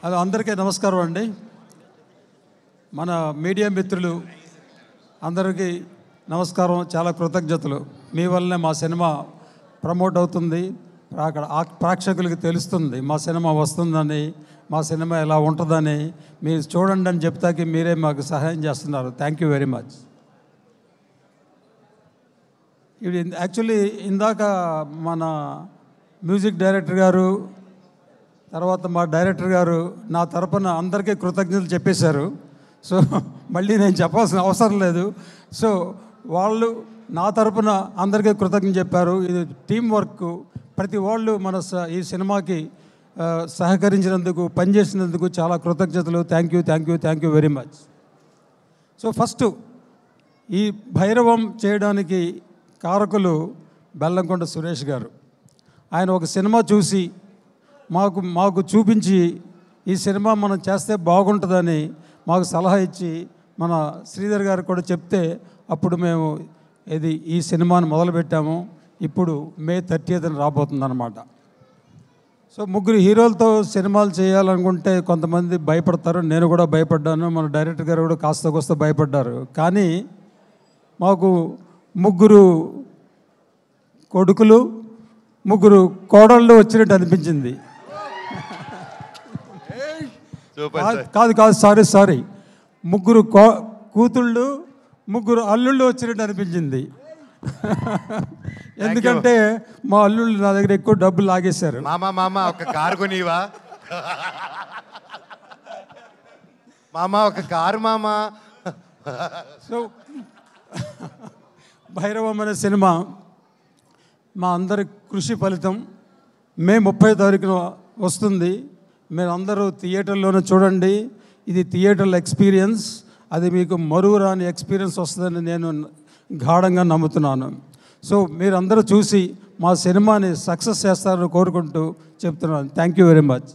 అది అందరికీ నమస్కారం అండి. మన మీడియా మిత్రులు అందరికీ నమస్కారం, చాలా కృతజ్ఞతలు. మీ వల్లనే మా సినిమా ప్రమోట్ అవుతుంది, అక్కడ ప్రేక్షకులకి తెలుస్తుంది మా సినిమా వస్తుందని, మా సినిమా ఎలా ఉంటుందని. మీరు చూడండి అని చెప్తాకి మీరే మాకు సహాయం చేస్తున్నారు. Thank you very much. ఇది యాక్చువల్లీ ఇందాక మన మ్యూజిక్ డైరెక్టర్ గారు, తర్వాత మా డైరెక్టర్ గారు నా తరపున అందరికీ కృతజ్ఞతలు చెప్పేశారు. సో మళ్ళీ నేను చెప్పాల్సిన అవసరం లేదు. సో వాళ్ళు నా తరపున అందరికీ కృతజ్ఞత చెప్పారు. ఇది టీం వర్క్. ప్రతి వాళ్ళు మన ఈ సినిమాకి సహకరించినందుకు, పనిచేసినందుకు చాలా కృతజ్ఞతలు. Thank you very much. So first ఈ భైరవం చేయడానికి కారకులు బెల్లంకొండ సురేష్ గారు. ఆయన ఒక సినిమా చూసి మాకు చూపించి ఈ సినిమా మనం చేస్తే బాగుంటుందని మాకు సలహా ఇచ్చి, మన శ్రీధర్ గారు కూడా చెప్తే అప్పుడు మేము ఈ సినిమాని మొదలుపెట్టాము. ఇప్పుడు మే 30th రాబోతుందన్నమాట. సో ముగ్గురు హీరోలతో సినిమాలు చేయాలనుకుంటే కొంతమంది భయపడతారు. నేను కూడా భయపడ్డాను, మన డైరెక్టర్ గారు కూడా కాస్త భయపడ్డారు. కానీ మాకు ముగ్గురు కొడుకులు, ముగ్గురు కోడళ్ళు వచ్చినట్టు అనిపించింది. కాదు సారీ, ముగ్గురు కూతుళ్ళు, ముగ్గురు అల్లుళ్ళు వచ్చినట్టు అనిపించింది. ఎందుకంటే మా అల్లుళ్ళు నా దగ్గర ఎక్కువ డబ్బులు లాగేశారు. మామ ఒక కారు కొనివా మామ, ఒక కారు మామ. సో భైరవం అనే సినిమా మా అందరి కృషి ఫలితం. మే 30 వస్తుంది. మీరు అందరూ థియేటర్లోనే చూడండి. ఇది థియేటర్ల ఎక్స్పీరియన్స్. అది మీకు మరువురాని ఎక్స్పీరియన్స్ వస్తుందని నేను గాఢంగా నమ్ముతున్నాను. సో మీరందరూ చూసి మా సినిమాని సక్సెస్ చేస్తారని కోరుకుంటూ చెప్తున్నాను. Thank you very much.